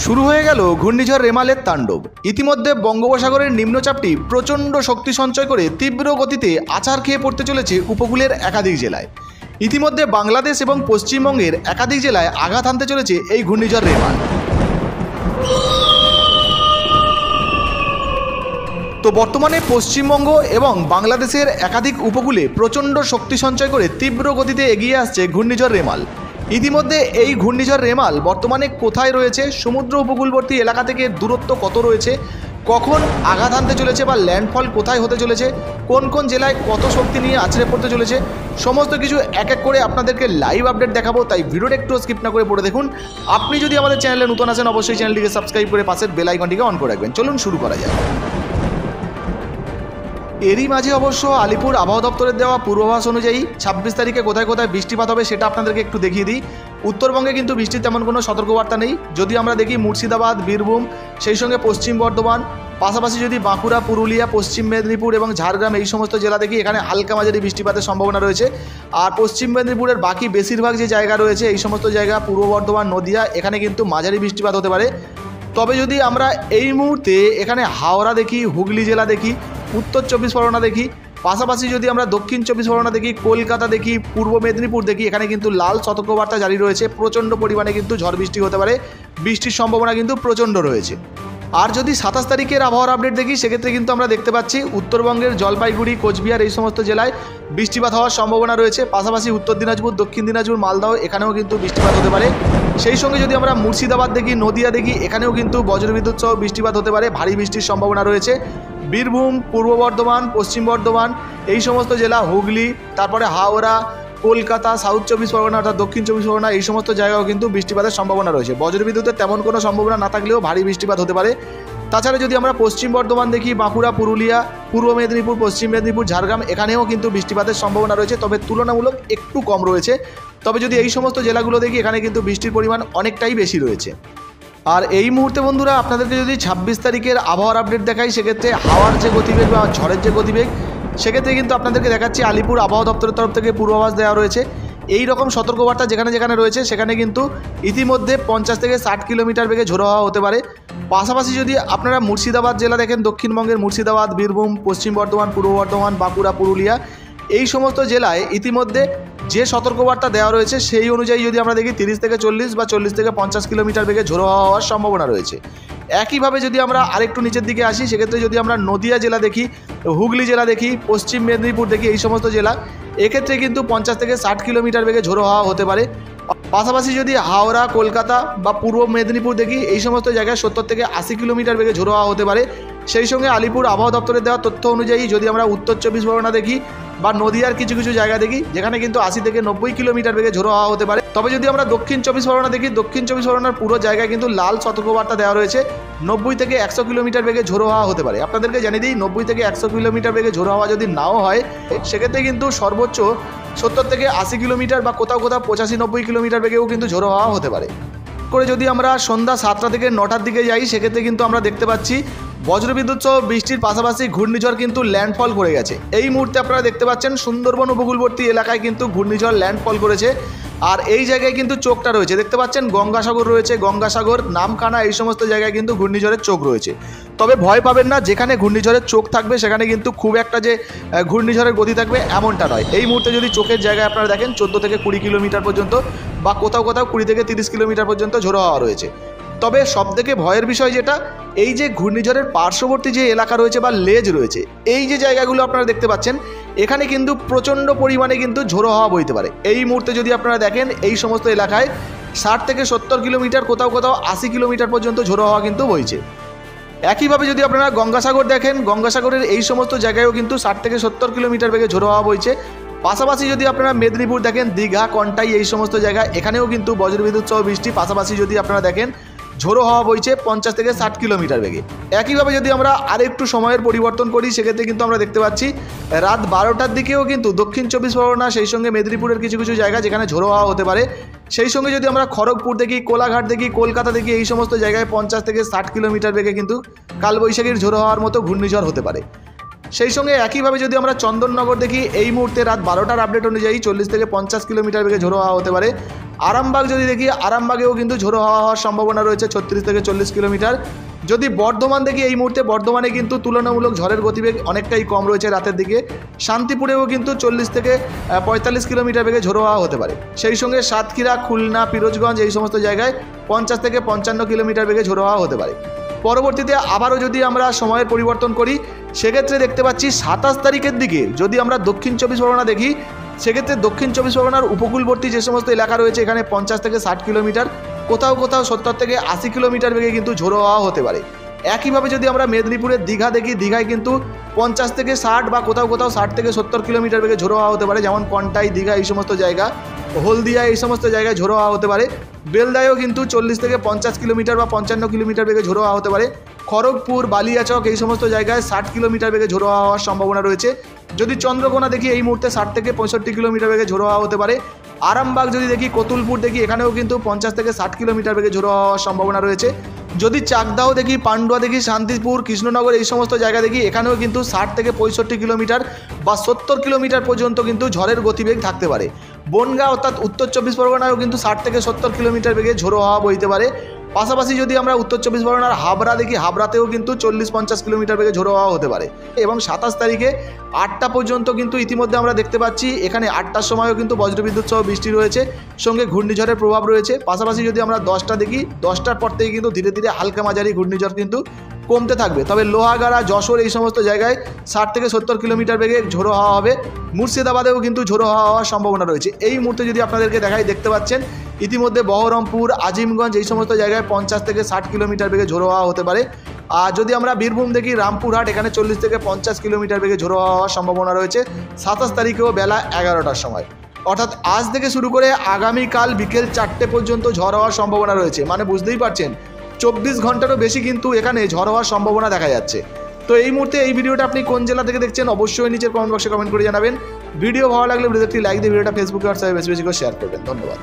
শুরু হয়ে গেল ঘূর্ণিঝড় রেমালের তাণ্ডব। ইতিমধ্যে বঙ্গোপসাগরের নিম্নচাপটি প্রচণ্ড শক্তি সঞ্চয় করে তীব্র গতিতে আছাড় খেয়ে পড়তে চলেছে উপকূলের একাধিক জেলায়। ইতিমধ্যে বাংলাদেশ এবং পশ্চিমবঙ্গের একাধিক জেলায় আঘাত হানতে চলেছে এই ঘূর্ণিঝড় রেমাল। তো বর্তমানে পশ্চিমবঙ্গ এবং বাংলাদেশের একাধিক উপকূলে প্রচণ্ড শক্তি সঞ্চয় করে তীব্র গতিতে এগিয়ে আসছে ঘূর্ণিঝড় রেমাল। ইতিমধ্যে এই ঘূর্ণিঝড় রেমাল বর্তমানে কোথায় রয়েছে, সমুদ্র উপকূলবর্তী এলাকা থেকে দূরত্ব কত রয়েছে, কখন আঘাত হানতে চলেছে বা ল্যান্ডফল কোথায় হতে চলেছে, কোন কোন জেলায় কত শক্তি নিয়ে আছড়ে পড়তে চলেছে, সমস্ত কিছু এক এক করে আপনাদেরকে লাইভ আপডেট দেখাবো। তাই ভিডিওটা একটু স্কিপ না করে পড়ে দেখুন। আপনি যদি আমাদের চ্যানেলে নতুন আছেন অবশ্যই চ্যানেলটিকে সাবস্ক্রাইব করে পাশের বেল আইকনটিকে অন করে রাখবেন। চলুন শুরু করা যায়। এরই মাঝে অবশ্য আলিপুর আবহাওয়া দপ্তরের দেওয়া পূর্বাভাস অনুযায়ী 26 তারিখে কোথায় কোথায় বৃষ্টিপাত হবে সেটা আপনাদেরকে একটু দেখিয়ে দিই। উত্তরবঙ্গে কিন্তু বৃষ্টির তেমন কোনো সতর্কবার্তা নেই। যদি আমরা দেখি মুর্শিদাবাদ, বীরভূম, সেই সঙ্গে পশ্চিম বর্ধমান, পাশাপাশি যদি বাঁকুড়া, পুরুলিয়া, পশ্চিম মেদিনীপুর এবং ঝাড়গ্রাম এই সমস্ত জেলা দেখি, এখানে হালকা মাঝারি বৃষ্টিপাতের সম্ভাবনা রয়েছে। আর পশ্চিম মেদিনীপুরের বাকি বেশিরভাগ যে জায়গা রয়েছে এই সমস্ত জায়গা, পূর্ব বর্ধমান, নদিয়া, এখানে কিন্তু মাঝারি বৃষ্টিপাত হতে পারে। তবে যদি আমরা এই মুহূর্তে এখানে হাওড়া দেখি, হুগলি জেলা দেখি, উত্তর 24 পরগনা দেখি, পাশাপাশি যদি আমরা দক্ষিণ 24 পরগনা দেখি, কলকাতা দেখি, পূর্ব মেদিনীপুর দেখি, এখানে কিন্তু লাল সতর্কবার্তা জারি রয়েছে। প্রচণ্ড পরিমাণে কিন্তু ঝড় বৃষ্টি হতে পারে, বৃষ্টির সম্ভাবনা কিন্তু প্রচণ্ড রয়েছে। আর যদি 27 তারিখের আবহাওয়ার আপডেট দেখি সেক্ষেত্রে কিন্তু আমরা দেখতে পাচ্ছি উত্তরবঙ্গের জলপাইগুড়ি, কোচবিহার এই সমস্ত জেলায় বৃষ্টিপাত হওয়ার সম্ভাবনা রয়েছে। পাশাপাশি উত্তর দিনাজপুর, দক্ষিণ দিনাজপুর, মালদহ এখানেও কিন্তু বৃষ্টিপাত হতে পারে। সেই সঙ্গে যদি আমরা মুর্শিদাবাদ দেখি, নদিয়া দেখি, এখানেও কিন্তু বজ্রবিদ্যুৎ সহ বৃষ্টিপাত হতে পারে, ভারী বৃষ্টির সম্ভাবনা রয়েছে। বীরভূম, পূর্ব বর্ধমান, পশ্চিম বর্ধমান এই সমস্ত জেলা, হুগলি, তারপরে হাওড়া, কলকাতা, সাউথ 24 পরগনা অর্থাৎ দক্ষিণ 24 পরগনা এই সমস্ত জায়গাও কিন্তু বৃষ্টিপাতের সম্ভাবনা রয়েছে। বজ্রবিদ্যুতের তেমন কোনো সম্ভাবনা না থাকলেও ভারী বৃষ্টিপাত হতে পারে। তাছাড়া যদি আমরা পশ্চিম বর্ধমান দেখি, বাঁকুড়া, পুরুলিয়া, পূর্ব মেদিনীপুর, পশ্চিম মেদিনীপুর, ঝাড়গ্রাম এখানেও কিন্তু বৃষ্টিপাতের সম্ভাবনা রয়েছে, তবে তুলনামূলক একটু কম রয়েছে। তবে যদি এই সমস্ত জেলাগুলো দেখি এখানে কিন্তু বৃষ্টির পরিমাণ অনেকটাই বেশি রয়েছে। আর এই মুহূর্তে বন্ধুরা আপনাদেরকে যদি 26 তারিখের আবহাওয়ার আপডেট দেখাই সেক্ষেত্রে হাওয়ার যে গতিবেগ বা ঝড়ের যে গতিবেগ সেক্ষেত্রে কিন্তু আপনাদেরকে দেখাচ্ছি আলিপুর আবহাওয়া দপ্তরের তরফ থেকে পূর্বাভাস দেওয়া রয়েছে। এই রকম সতর্কবার্তা যেখানে যেখানে রয়েছে সেখানে কিন্তু ইতিমধ্যে 50 থেকে 60 কিলোমিটার বেগে ঝোড়ো হাওয়া হতে পারে। পাশাপাশি যদি আপনারা মুর্শিদাবাদ জেলা দেখেন, দক্ষিণবঙ্গের মুর্শিদাবাদ, বীরভূম, পশ্চিম বর্ধমান, পূর্ব বর্ধমান, বাঁকুড়া, পুরুলিয়া এই সমস্ত জেলায় ইতিমধ্যে যে সতর্কবার্তা দেওয়া রয়েছে সেই অনুযায়ী যদি আমরা দেখি 30 থেকে 40 বা 40 থেকে 50 কিলোমিটার বেগে ঝোড়ো হাওয়া হওয়ার সম্ভাবনা রয়েছে। একইভাবে যদি আমরা আরেকটু নিচের দিকে আসি সেক্ষেত্রে যদি আমরা নদিয়া জেলা দেখি, হুগলি জেলা দেখি, পশ্চিম মেদিনীপুর দেখি এই সমস্ত জেলা, এক্ষেত্রে কিন্তু 50 থেকে 60 কিলোমিটার বেগে ঝোড়ো হাওয়া হতে পারে। পাশাপাশি যদি হাওড়া, কলকাতা বা পূর্ব মেদিনীপুর দেখি এই সমস্ত জায়গায় 70 থেকে 80 কিলোমিটার বেগে ঝোড়ো হাওয়া হতে পারে। সেই সঙ্গে আলিপুর আবহাওয়া দপ্তরের দেওয়া তথ্য অনুযায়ী যদি আমরা উত্তর 24 পরগনা দেখি বা নদিয়ার কিছু কিছু জায়গা দেখি যেখানে কিন্তু 80 থেকে 90 কিলোমিটার বেগে ঝোড়ো হাওয়া হতে পারে। তবে যদি আমরা দক্ষিণ 24 পরগনা দেখি, দক্ষিণ 24 পরগনার পুরো জায়গায় কিন্তু লাল সতর্কবার্তা দেওয়া রয়েছে, 90 থেকে 100 কিলোমিটার বেগে ঝোড়ো হাওয়া হতে পারে। আপনাদেরকে জানিয়ে দিই 90 থেকে 100 কিলোমিটার বেগে ঝোড়ো হাওয়া যদি নাও হয় সেক্ষেত্রে কিন্তু সর্বোচ্চ 70 থেকে 80 কিলোমিটার বা কোথাও কোথাও 85-90 কিলোমিটার বেগেও কিন্তু ঝোড়ো হাওয়া হতে পারে। করে যদি আমরা সন্ধ্যা 7টা থেকে 9টার দিকে যাই সেক্ষেত্রে কিন্তু আমরা দেখতে পাচ্ছি বজ্রবিদ্যুৎ সহ বৃষ্টির পাশাপাশি ঘূর্ণিঝড় কিন্তু ল্যান্ডফল করে গেছে। এই মুহূর্তে আপনারা দেখতে পাচ্ছেন সুন্দরবন উপকূলবর্তী এলাকায় কিন্তু ঘূর্ণিঝড় ল্যান্ডফল করেছে। আর এই জায়গায় কিন্তু চোখটা রয়েছে, দেখতে পাচ্ছেন গঙ্গাসাগর রয়েছে, গঙ্গাসাগর, নামখানা এই সমস্ত জায়গায় কিন্তু ঘূর্ণিঝড়ের চোখ রয়েছে। তবে ভয় পাবেন না, যেখানে ঘূর্ণিঝড়ের চোখ থাকবে সেখানে কিন্তু খুব একটা যে ঘূর্ণিঝড়ের গতি থাকবে এমনটা নয়। এই মুহূর্তে যদি চোখের জায়গায় আপনারা দেখেন 14 থেকে 20 কিলোমিটার পর্যন্ত বা কোথাও কোথাও 20 থেকে 30 কিলোমিটার পর্যন্ত ঝোড়ো হাওয়া রয়েছে। তবে সবথেকে ভয়ের বিষয় যেটা, এই যে ঘূর্ণিঝড়ের পার্শ্ববর্তী যে এলাকা রয়েছে বা লেজ রয়েছে এই যে জায়গাগুলো আপনারা দেখতে পাচ্ছেন এখানে কিন্তু প্রচণ্ড পরিমাণে কিন্তু ঝোড়ো হাওয়া বইতে পারে। এই মুহূর্তে যদি আপনারা দেখেন এই সমস্ত এলাকায় 60 থেকে 70 কিলোমিটার, কোথাও কোথাও 80 কিলোমিটার পর্যন্ত ঝোড়ো হাওয়া কিন্তু বইছে। একইভাবে যদি আপনারা গঙ্গাসাগর দেখেন, গঙ্গাসাগরের এই সমস্ত জায়গায়ও কিন্তু 60 থেকে 70 কিলোমিটার বেগে ঝোড়ো হাওয়া বইছে। পাশাপাশি যদি আপনারা মেদিনীপুর দেখেন, দীঘা, কন্টাই এই সমস্ত জায়গায় এখানেও কিন্তু বজ্রবিদ্যুৎ সহ বৃষ্টি, পাশাপাশি যদি আপনারা দেখেন ঝোড়ো হাওয়া বইছে 50 থেকে 60 কিলোমিটার বেগে। একইভাবে যদি আমরা আরেকটু সময়ের পরিবর্তন করি সেক্ষেত্রে কিন্তু আমরা দেখতে পাচ্ছি রাত 12টার দিকেও কিন্তু দক্ষিণ 24 পরগনা সেই সঙ্গে মেদিনীপুরের কিছু কিছু জায়গা যেখানে ঝোড়ো হাওয়া হতে পারে। সেই সঙ্গে যদি আমরা খড়গপুর দেখি, কোলাঘাট দেখি, কলকাতা দেখি এই সমস্ত জায়গায় 50 থেকে 60 কিলোমিটার বেগে কিন্তু কালবৈশাখীর ঝোড়ো হাওয়ার মতো ঘূর্ণিঝড় হতে পারে। সেই সঙ্গে একইভাবে যদি আমরা চন্দননগর দেখি, এই মুহূর্তে রাত 12টার আপডেট অনুযায়ী 40 থেকে 50 কিলোমিটার বেগে ঝোড়ো হাওয়া হতে পারে। আরামবাগ যদি দেখি, আরামবাগেও কিন্তু ঝোড়ো হাওয়া হওয়ার সম্ভাবনা রয়েছে 36 থেকে 40 কিলোমিটার। যদি বর্ধমান দেখি, এই মুহূর্তে বর্ধমানে কিন্তু তুলনামূলক ঝড়ের গতিবেগ অনেকটাই কম রয়েছে রাতের দিকে। শান্তিপুরেও কিন্তু 40 থেকে 45 কিলোমিটার বেগে ঝোড়ো হাওয়া হতে পারে। সেই সঙ্গে সাতক্ষীরা, খুলনা, পিরোজগঞ্জ এই সমস্ত জায়গায় 50 থেকে 55 কিলোমিটার বেগে ঝোড়ো হাওয়া হতে পারে। পরবর্তীতে আবারও যদি আমরা সময়ের পরিবর্তন করি, সেক্ষেত্রে দেখতে পাচ্ছি 27 তারিখের দিকে যদি আমরা দক্ষিণ 24 পরগনা দেখি, সেক্ষেত্রে দক্ষিণ 24 পরগনার উপকূলবর্তী যে সমস্ত এলাকা রয়েছে, এখানে 50 থেকে 60 কিলোমিটার, কোথাও কোথাও 70 থেকে 80 কিলোমিটার বেগে কিন্তু ঝোড়ো হাওয়া হতে পারে। একইভাবে যদি আমরা মেদিনীপুরের দীঘা দেখি, দীঘায় কিন্তু 50 থেকে 60 বা কোথাও কোথাও 60 থেকে 70 কিলোমিটার বেগে ঝোড়ো হাওয়া হতে পারে, যেমন কন্টাই, দীঘা এই সমস্ত জায়গা, হলদিয়া এই সমস্ত জায়গায় ঝোড়ো হাওয়া হতে পারে। বেলদায়ও কিন্তু 40 থেকে 50 কিলোমিটার বা 55 কিলোমিটার বেগে ঝোড়ো হাওয়া হতে পারে। খড়গপুর, বালিয়াচক এই সমস্ত জায়গায় 60 কিলোমিটার বেগে ঝোড়ো হাওয়া হওয়ার সম্ভাবনা রয়েছে। যদি চন্দ্রকোনা দেখি, এই মুহূর্তে 60 থেকে 65 কিলোমিটার বেগে ঝোড়ো হাওয়া হতে পারে। আরামবাগ যদি দেখি, কতুলপুর দেখি, এখানেও কিন্তু 50 থেকে 60 কিলোমিটার বেগে ঝোড়ো হাওয়া হওয়ার সম্ভাবনা রয়েছে। যদি চাকদাও দেখি, পান্ডুয়া দেখি, শান্তিপুর, কৃষ্ণনগর এই সমস্ত জায়গা দেখি, এখানেও কিন্তু 60 থেকে 65 কিলোমিটার বা 70 কিলোমিটার পর্যন্ত কিন্তু ঝড়ের গতিবেগ থাকতে পারে। বনগাঁ অর্থাৎ উত্তর 24 পরগনায়ও কিন্তু 60 থেকে 70 কিলোমিটার বেগে ঝোড়ো হাওয়া বইতে পারে। পাশাপাশি যদি আমরা উত্তর 24 পরগনার হাবড়া দেখি, হাবড়াতেও কিন্তু 40-50 কিলোমিটার বেগে ঝোড়ো হাওয়া হতে পারে। এবং 27 তারিখে 8টা পর্যন্ত কিন্তু ইতিমধ্যে আমরা দেখতে পাচ্ছি, এখানে 8টার সময়ও কিন্তু বজ্রবিদ্যুৎ সহ বৃষ্টি রয়েছে, সঙ্গে ঘূর্ণিঝড়ের প্রভাব রয়েছে। পাশাপাশি যদি আমরা 10টা দেখি, 10টার পর থেকে কিন্তু ধীরে ধীরে হালকা মাঝারি ঘূর্ণিঝড় কিন্তু কমতে থাকবে। তবে লোহাগাড়া, যশোর এই সমস্ত জায়গায় 60 থেকে 70 কিলোমিটার বেগে ঝোড়ো হাওয়া হবে। মুর্শিদাবাদেও কিন্তু ঝোড়ো হাওয়া হওয়ার সম্ভাবনা রয়েছে। এই মুহূর্তে যদি আপনাদেরকে দেখাই, দেখতে পাচ্ছেন ইতিমধ্যে বহরমপুর, আজিমগঞ্জ এই সমস্ত জায়গায় 50 থেকে 60 কিলোমিটার বেগে ঝোড়ো হাওয়া হতে পারে। আর যদি আমরা বীরভূম দেখি, রামপুরহাট, এখানে 40 থেকে 50 কিলোমিটার বেগে ঝোড়ো হাওয়া হওয়ার সম্ভাবনা রয়েছে 27 তারিখেও বেলা 11টার সময়। অর্থাৎ আজ থেকে শুরু করে আগামীকাল বিকেল 4টে পর্যন্ত ঝড় হওয়ার সম্ভাবনা রয়েছে। মানে বুঝতেই পারছেন, 24 ঘন্টারও বেশি কিন্তু এখানে ঝড় হওয়ার সম্ভাবনা দেখা যাচ্ছে। তো এই মুহূর্তে এই ভিডিওটা আপনি কোন জেলা থেকে দেখছেন অবশ্যই নিচের কমেন্ট বক্সে কমেন্ট করে জানাবেন। ভিডিও ভালো লাগলে ভিডিওতে একটি লাইক দিয়ে ভিডিওটা ফেসবুকে হোয়াটসঅ্যাপে বেশি বেশি করে শেয়ার করবেন। ধন্যবাদ।